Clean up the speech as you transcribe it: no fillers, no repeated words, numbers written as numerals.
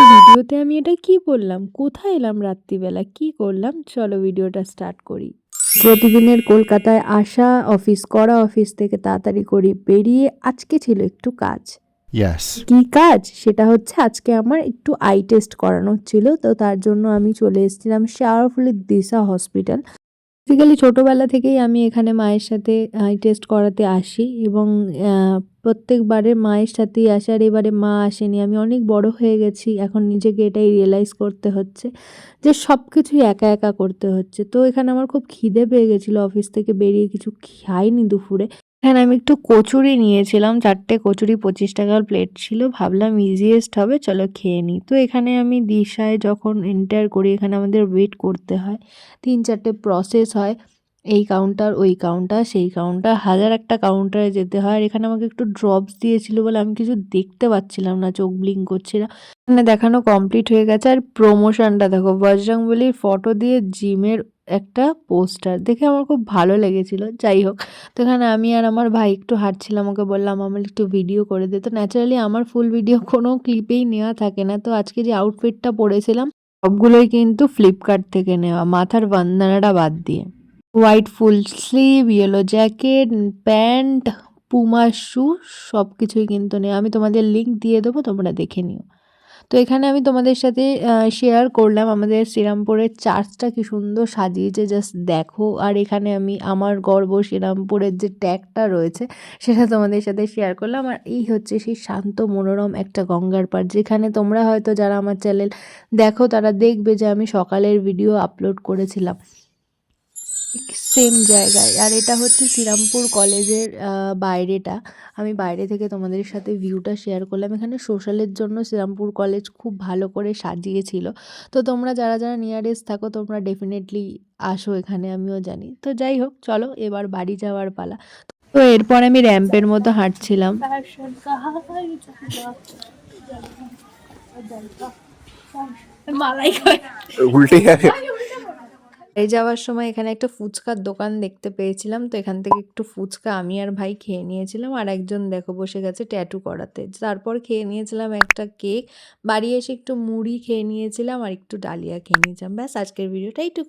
ভিডিওতে আমি এটা কি বললাম, কোথায় এলাম রাত্রিবেলা, কি করলাম, চলো ভিডিওটা স্টার্ট করি। প্রতিদিনের কলকাতায় আসা, অফিস করা, অফিস থেকে তাড়াতাড়ি করে বেরিয়ে আজকে ছিল একটু কাজ। কি কাজ সেটা হচ্ছে, আজকে আমার একটু আই টেস্ট করানো ছিল, তো তার জন্য আমি চলে এসেছিলাম শেয়ারফুলি দিশা হসপিটাল। বেসিক্যালি ছোটোবেলা থেকেই আমি এখানে মায়ের সাথে আই টেস্ট করাতে আসি এবং প্রত্যেকবারে মায়ের সাথেই আসি, আর এবারে মা আসেনি। আমি অনেক বড় হয়ে গেছি, এখন নিজেকে এটাই রিয়েলাইজ করতে হচ্ছে যে সব কিছুই একা একা করতে হচ্ছে। তো এখানে আমার খুব খিদে পেয়ে গেছিলো, অফিস থেকে বেরিয়ে কিছু খাইনি দুপুরে। এখানে আমি একটু কচুরি নিয়েছিলাম, 4টে কচুরি 25 টাকার প্লেট ছিল, ভাবলাম ইজিয়েস্ট হবে, চলো খেয়ে নিই। তো এখানে আমি দিশায় যখন এন্টার করি, এখানে আমাদের ওয়েট করতে হয়, 3-4টে প্রসেস হয়, এই কাউন্টার, ওই কাউন্টার, সেই কাউন্টার, হাজার একটা কাউন্টারে যেতে হয়। আর এখানে আমাকে একটু ড্রপস দিয়েছিল বলে আমি কিছু দেখতে পাচ্ছিলাম না, চোখ ব্লিঙ্ক করছিল। এখানে দেখানো কমপ্লিট হয়ে গেছে। আর প্রমোশনটা দেখো, বজরংবলীর ফটো দিয়ে জিমের একটা পোস্টার দেখে আমার খুব ভালো লেগেছিল। যাই হোক, তো এখানে আমি আর আমার ভাই একটু হাঁটছিলাম, ওকে বললাম আমার একটু ভিডিও করে দে। তো ন্যাচারালি আমার ফুল ভিডিও কোনো ক্লিপেই নেওয়া থাকে না। তো আজকে যে আউটফিটটা পরেছিলাম সবগুলোই কিন্তু ফ্লিপকার্ট থেকে নেওয়া, মাথার বান্দানাটা বাদ দিয়ে। White full sleeve, yellow jacket, pant, Puma shoe, সব কিছুই কিন্তু নেই। আমি তোমাদের লিঙ্ক দিয়ে দেবো, তোমরা দেখে নিও। তো এখানে আমি তোমাদের সাথে শেয়ার করলাম আমাদের শ্রীরামপুরের চার্চটা কি সুন্দর সাজিয়েছে, জাস্ট দেখো। আর এখানে আমি আমার গর্ব শ্রীরামপুরের যে ট্যাগটা রয়েছে সেটা তোমাদের সাথে শেয়ার করলাম। আর এই হচ্ছে সেই শান্ত মনোরম একটা গঙ্গার পাড়, যেখানে তোমরা হয়তো যারা আমার চ্যানেল দেখো তারা দেখবে যে আমি সকালের ভিডিও আপলোড করেছিলাম সেম জায়গায়। আর এটা হচ্ছে শ্রীরামপুর কলেজের বাইরেটা, আমি বাইরে থেকে তোমাদের সাথে ভিউটা শেয়ার করলাম। এখানে সোশ্যালের জন্য শ্রীরামপুর কলেজ খুব ভালো করে সাজিয়েছিল। তো তোমরা যারা যারা নিয়ারেস্ট থাকো তোমরা ডেফিনেটলি আসো এখানে, আমিও জানি। তো যাই হোক, চলো এবার বাড়ি যাওয়ার পালা। তো এরপর আমি র্যাম্পের মতো হাঁটছিলাম। উল্টে গেছে। এই যাওয়ার সময় এখানে একটা ফুচকার দোকান দেখতে পেয়েছিলাম, তো এখান থেকে একটু ফুচকা আমি আর ভাই খেয়ে নিয়েছিলাম। আর একজন দেখো বসে গেছে ট্যাটু করাতে। তারপর খেয়ে নিয়েছিলাম একটা কেক, বাড়ি এসে একটু মুড়ি খেয়ে নিয়েছিলাম আর একটু ডালিয়া খেয়ে নিয়েছিলাম। ব্যাস, আজকের ভিডিওটা এইটুকু।